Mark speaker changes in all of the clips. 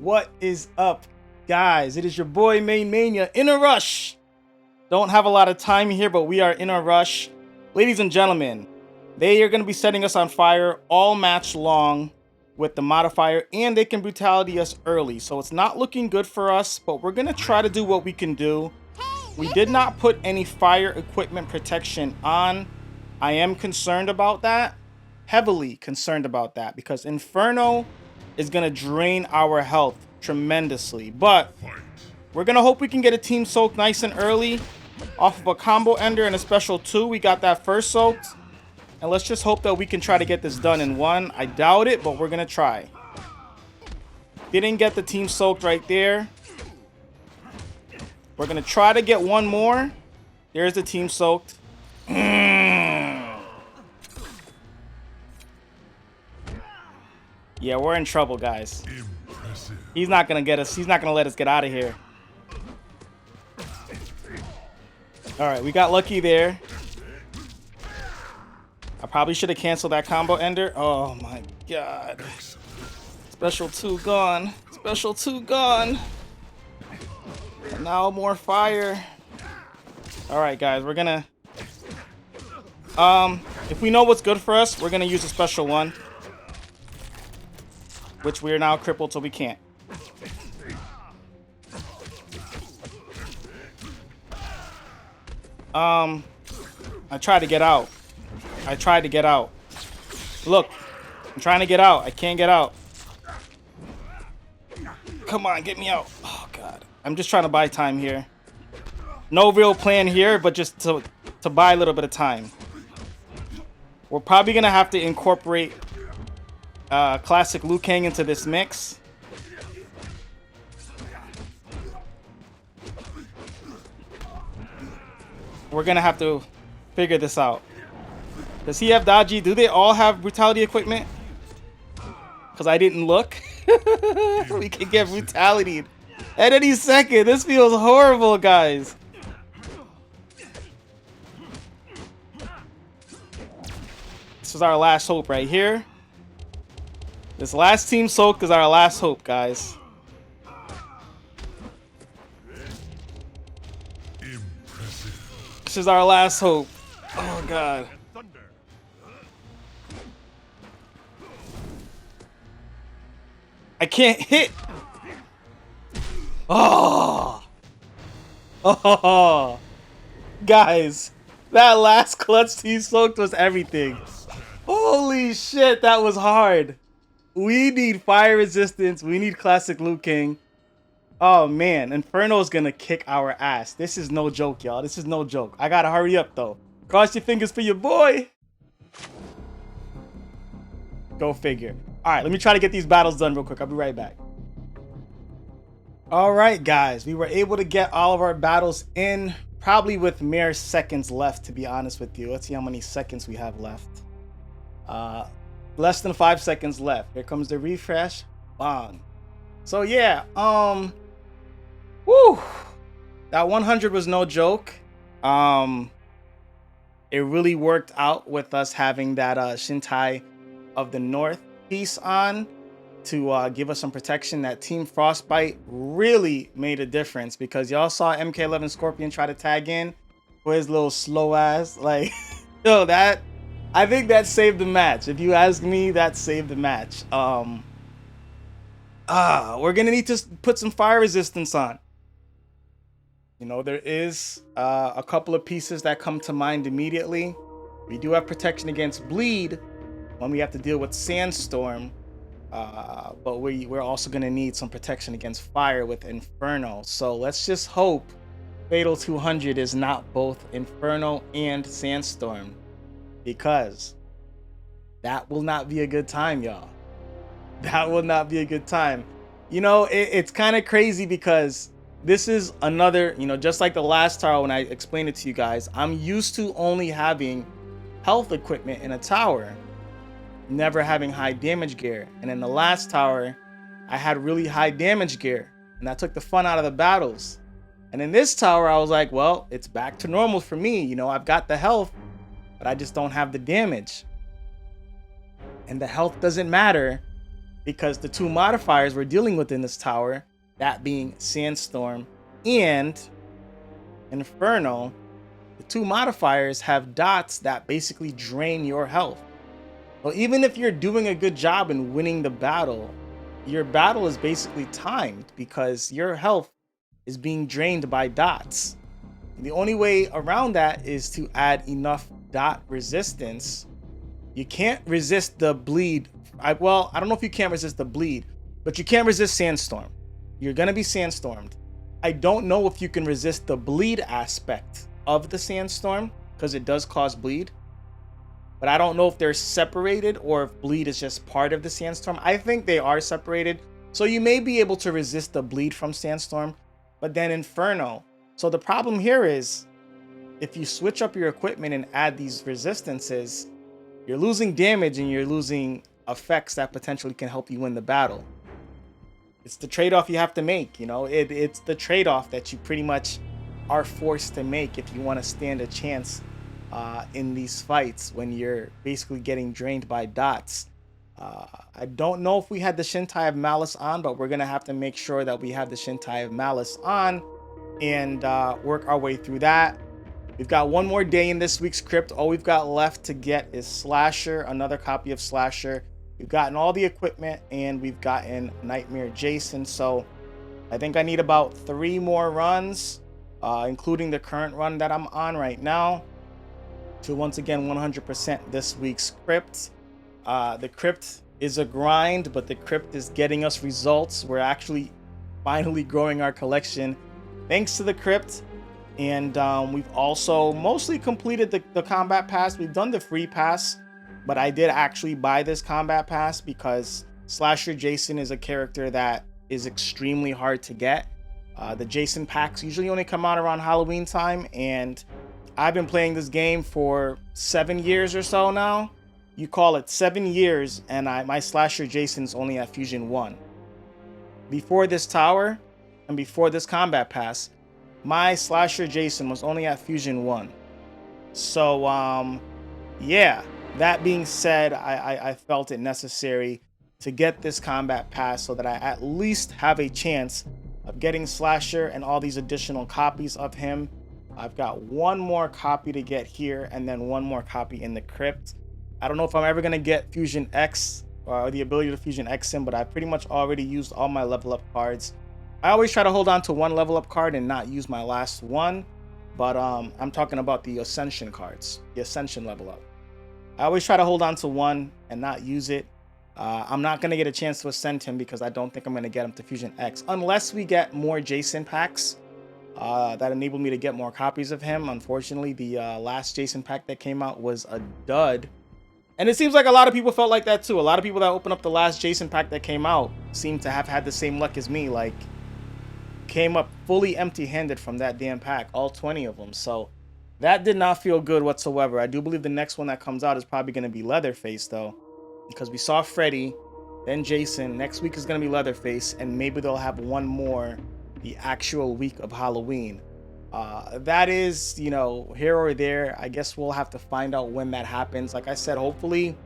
Speaker 1: What is up, guys? It is your boy MaineMania in a rush. Don't have a lot of time here, but we are in a rush. Ladies and gentlemen, they are going to be setting us on fire all match long with the modifier, and they can brutality us early. So it's not looking good for us, but we're going to try to do what we can do. We did not put any fire equipment protection on. I am concerned about that. Heavily concerned about that, because Inferno is going to drain our health tremendously. But we're going to hope we can get a team soak nice and early off of a combo ender and a special 2. We got that first soaked. And let's just hope that we can try to get this done in 1. I doubt it, but we're going to try. Didn't get the team soaked right there. We're going to try to get one more. There's the team soaked. Yeah, we're in trouble, guys. Impressive. He's not going to get us. He's not going to let us get out of here. All right, we got lucky there. I probably should have canceled that combo ender. Oh, my God. Special 2 gone. Special 2 gone. And now more fire. All right, guys, we're going to... if we know what's good for us, we're going to use a special 1. Which we are now crippled, so we can't. I tried to get out. I tried to get out. Look, I'm trying to get out. I can't get out. Come on, get me out. Oh, God. I'm just trying to buy time here. No real plan here, but just to buy a little bit of time. We're probably going to have to incorporate classic Liu Kang into this mix. We're gonna have to figure this out. Does he have dodgy? Do they all have brutality equipment? Because I didn't look. We can get brutality at any second. This feels horrible, guys. This is our last hope right here. This last team soak is our last hope, guys. Impressive. This is our last hope. Oh, God. I can't hit. Oh. Oh. Guys, that last clutch team soaked was everything. Holy shit, that was hard. We need fire resistance. We need classic Liu Kang. Oh, man. Inferno is going to kick our ass. This is no joke, y'all. This is no joke. I got to hurry up, though. Cross your fingers for your boy. Go figure. All right, let me try to get these battles done real quick. I'll be right back. All right, guys. We were able to get all of our battles in, probably with mere seconds left, to be honest with you. Let's see how many seconds we have left. Less than 5 seconds left. Here comes the refresh. Bang. So yeah, woo, that 100 was no joke. It really worked out with us having that Shintai of the North piece on to give us some protection. That Team Frostbite really made a difference, because y'all saw MK11 Scorpion try to tag in with his little slow ass. Like, yo, that... I think that saved the match. If you ask me, that saved the match. We're gonna need to put some fire resistance on. You know, there is a couple of pieces that come to mind immediately. We do have protection against bleed when we have to deal with Sandstorm, but we're also gonna need some protection against fire with Inferno. So let's just hope Fatal 200 is not both Inferno and Sandstorm, because that will not be a good time, y'all. That will not be a good time. You know, it's kind of crazy, because this is another, you know, just like the last tower when I explained it to you guys, I'm used to only having health equipment in a tower, never having high damage gear. And in the last tower, I had really high damage gear, and that took the fun out of the battles. And in this tower, I was like, well, it's back to normal for me. You know, I've got the health, but I just don't have the damage. And the health doesn't matter because the two modifiers we're dealing with in this tower, that being Sandstorm and Inferno, the two modifiers have dots that basically drain your health. So even if you're doing a good job in winning the battle, your battle is basically timed because your health is being drained by dots. And the only way around that is to add enough dot resistance. You can't resist the bleed. Well, I don't know if you can't resist the bleed, but you can't resist Sandstorm. You're gonna be Sandstormed. I don't know if you can resist the bleed aspect of the Sandstorm because it does cause bleed, but I don't know if they're separated or if bleed is just part of the Sandstorm. I think they are separated, so you may be able to resist the bleed from Sandstorm, but then Inferno. So the problem here is if you switch up your equipment and add these resistances, you're losing damage and you're losing effects that potentially can help you win the battle. It's the trade-off you have to make, you know. It's the trade-off that you pretty much are forced to make if you want to stand a chance in these fights when you're basically getting drained by dots. I don't know if we had the Shintai of Malice on, but we're gonna have to make sure that we have the Shintai of Malice on and work our way through that. We've got one more day in this week's crypt. All we've got left to get is Slasher, another copy of Slasher. We've gotten all the equipment and we've gotten Nightmare Jason. So I think I need about 3 more runs, including the current run that I'm on right now, to once again 100% this week's crypt. The crypt is a grind, but the crypt is getting us results. We're actually finally growing our collection thanks to the crypt. And we've also mostly completed the combat pass. We've done the free pass, but I did actually buy this combat pass because Slasher Jason is a character that is extremely hard to get. The Jason packs usually only come out around Halloween time, and I've been playing this game for 7 years or so now. You call it 7 years, and my Slasher Jason's only at Fusion 1. Before this tower and before this combat pass, my Slasher Jason was only at Fusion 1. So, yeah. That being said, I felt it necessary to get this combat pass so that I at least have a chance of getting Slasher and all these additional copies of him. I've got one more copy to get here and then one more copy in the crypt. I don't know if I'm ever going to get Fusion X or the ability to Fusion X him, but I pretty much already used all my level up cards. I always try to hold on to one level up card and not use my last one, but I'm talking about the Ascension cards, the Ascension level up. I always try to hold on to one and not use it. I'm not going to get a chance to ascend him because I don't think I'm going to get him to Fusion X unless we get more Jason packs that enable me to get more copies of him. Unfortunately, the last Jason pack that came out was a dud. And it seems like a lot of people felt like that too. A lot of people that opened up the last Jason pack that came out seem to have had the same luck as me. Like, came up fully empty-handed from that damn pack, all 20 of them. So that did not feel good whatsoever. I do believe the next one that comes out is probably going to be Leatherface, though, because we saw Freddy, then Jason. Next week is going to be Leatherface, and maybe they'll have one more the actual week of Halloween. That is, you know, here or there. I guess we'll have to find out when that happens. Like I said, hopefully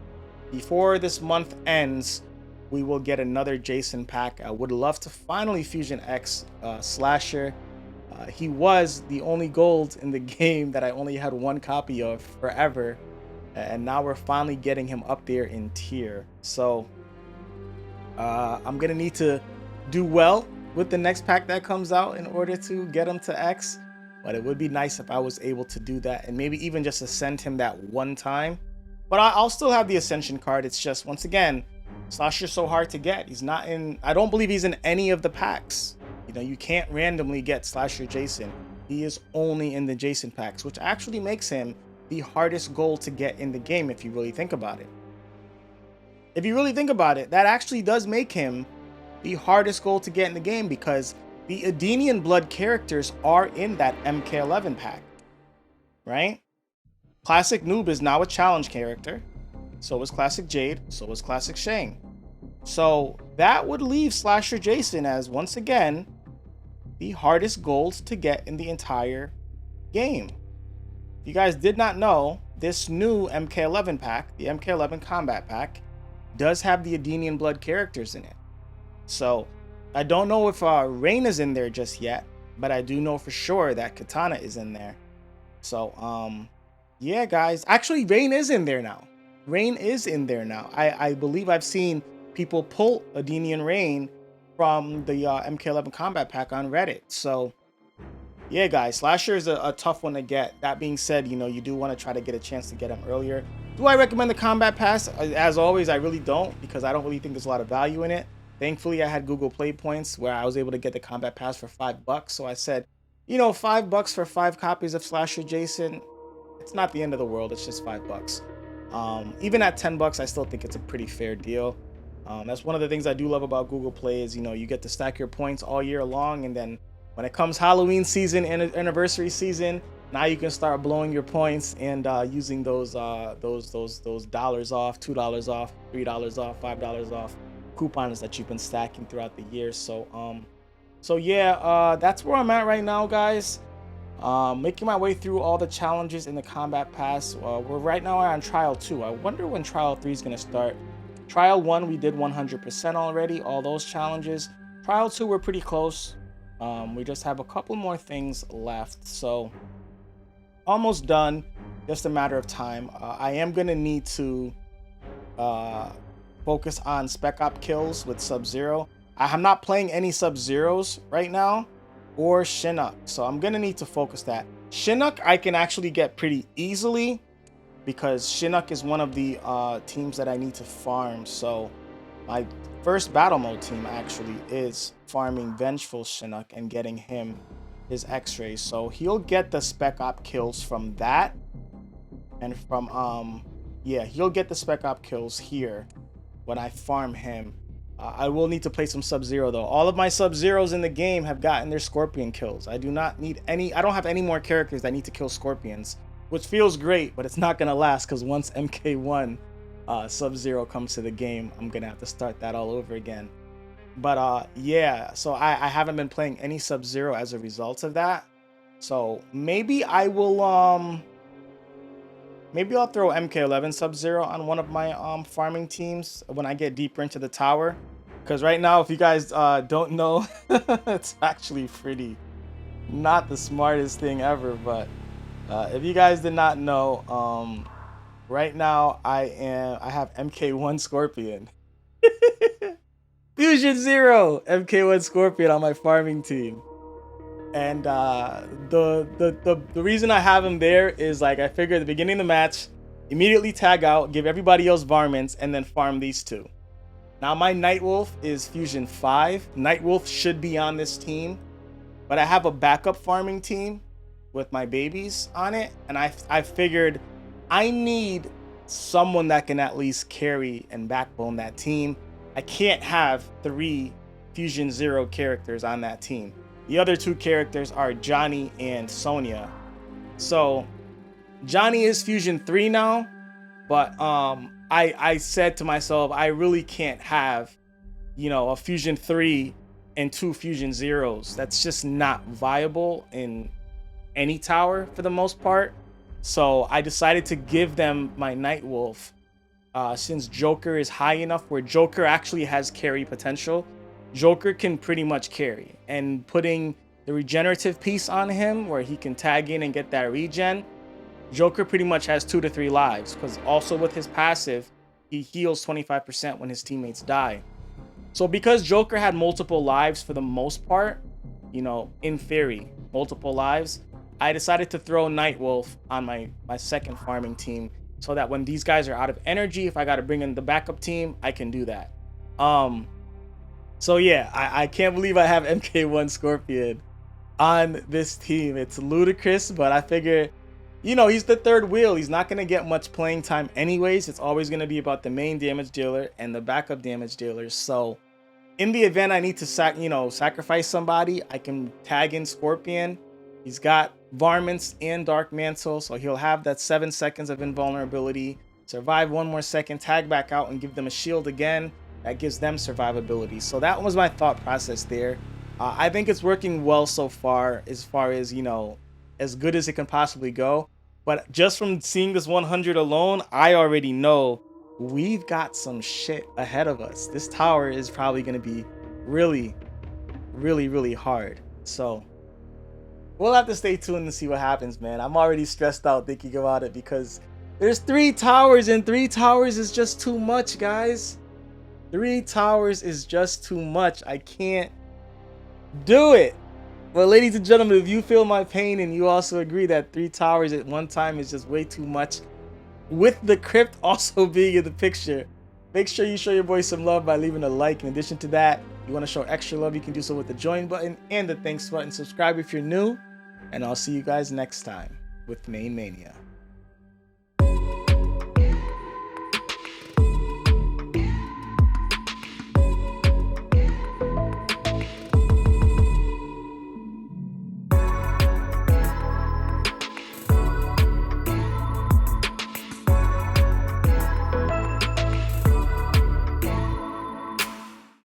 Speaker 1: before this month ends, we will get another Jason pack. I would love to finally Fusion X Slasher. He was the only gold in the game that I only had one copy of forever. And now we're finally getting him up there in tier. So I'm going to need to do well with the next pack that comes out in order to get him to X. But it would be nice if I was able to do that and maybe even just ascend him that one time. But I'll still have the Ascension card. It's just, once again, Slasher's so hard to get. He's not in, I don't believe he's in any of the packs. You know, you can't randomly get Slasher Jason. He is only in the Jason packs, which actually makes him the hardest goal to get in the game if you really think about it. If you really think about it, that actually does make him the hardest goal to get in the game because the Edenian Blood characters are in that MK11 pack, right? Classic Noob is now a challenge character. So is Classic Jade. So is Classic Shang. So that would leave Slasher Jason as, once again, the hardest gold to get in the entire game. If you guys did not know, this new MK11 pack, the MK11 Combat Pack, does have the Edenian blood characters in it. So I don't know if Rain is in there just yet, but I do know for sure that Katana is in there. So yeah, guys, actually Rain is in there now. Rain is in there now. I believe I've seen people pull Edenian Rain from the MK11 combat pack on Reddit. So yeah, guys, Slasher is a tough one to get. That being said, you know, you do want to try to get a chance to get him earlier. Do I recommend the combat pass? As always, I really don't, because I don't really think there's a lot of value in it. Thankfully, I had Google Play points where I was able to get the combat pass for $5. So I said, you know, $5 for 5 copies of Slasher Jason, it's not the end of the world. It's just $5. Even at $10, I still think it's a pretty fair deal. That's one of the things I do love about Google Play is, you know, you get to stack your points all year long, and then when it comes Halloween season and anniversary season, now you can start blowing your points and using those dollars off, $2 off, $3 off, $5 off coupons that you've been stacking throughout the year. So yeah, that's where I'm at right now, guys. Making my way through all the challenges in the combat pass. We're right now on trial 2. I wonder when trial 3 is going to start. Trial 1 we did 100% already, all those challenges. Trial 2 we're pretty close. We just have a couple more things left, so almost done, just a matter of time. I am gonna need to focus on Spec Op kills with Sub-Zero. I'm not playing any Sub-Zeros right now, or Shinnok, so I'm gonna need to focus that. Shinnok I can actually get pretty easily, because Shinnok is one of the teams that I need to farm. So my first battle mode team actually is farming Vengeful Shinnok and getting him his X-rays. So he'll get the Spec Op kills from that, and from yeah, he'll get the Spec Op kills here when I farm him. I will need to play some Sub-Zero though. All of my Sub-Zeros in the game have gotten their Scorpion kills. I do not need any. I don't have any more characters that need to kill Scorpions, which feels great, but it's not gonna last, because once MK1 Sub-Zero comes to the game, I'm gonna have to start that all over again. But yeah, so I haven't been playing any Sub-Zero as a result of that. So maybe I will maybe I'll throw MK11 Sub-Zero on one of my farming teams when I get deeper into the tower, because right now, if you guys don't know, it's actually pretty not the smartest thing ever. But if you guys did not know, right now I have MK1 Scorpion. Fusion Zero MK1 Scorpion on my farming team. And the reason I have him there is, like, I figure at the beginning of the match, immediately tag out, give everybody else varmints, and then farm these two. Now my Nightwolf is Fusion 5. Nightwolf should be on this team, but I have a backup farming team with my babies on it, and I figured I need someone that can at least carry and backbone that team. I can't have 3 Fusion Zero characters on that team. The other 2 characters are Johnny and Sonya. So Johnny is Fusion 3 now, but I said to myself, I really can't have, you know, a Fusion 3 and 2 Fusion Zeros. That's just not viable in any tower for the most part. So I decided to give them my Nightwolf, since Joker is high enough where Joker actually has carry potential. Joker can pretty much carry, and putting the regenerative piece on him where he can tag in and get that regen, Joker pretty much has 2 to 3 lives, because also with his passive, he heals 25% when his teammates die. So because Joker had multiple lives for the most part, you know, in theory, multiple lives, I decided to throw Nightwolf on my second farming team, so that when these guys are out of energy, if I got to bring in the backup team, I can do that. So yeah, I can't believe I have MK1 Scorpion on this team. It's ludicrous, but I figure, you know, he's the third wheel. He's not going to get much playing time anyways. It's always going to be about the main damage dealer and the backup damage dealers. So in the event I need to sacrifice somebody, I can tag in Scorpion. He's got varmints and Dark Mantle, so he'll have that 7 seconds of invulnerability, survive 1 more second, tag back out and give them a shield again. That gives them survivability. So that was my thought process there. I think it's working well so far as, you know, as good as it can possibly go. But just from seeing this 100 alone, I already know we've got some shit ahead of us. This tower is probably going to be really, really hard. So we'll have to stay tuned and see what happens, man. I'm already stressed out thinking about it because there's 3 towers, and 3 towers is just too much, guys. 3 towers is just too much. I can't do it. Well, ladies and gentlemen, if you feel my pain and you also agree that 3 towers at one time is just way too much, with the crypt also being in the picture, make sure you show your boy some love by leaving a like. In addition to that, if you want to show extra love, you can do so with the join button and the thanks button. Subscribe if you're new, and I'll see you guys next time with MaineMania.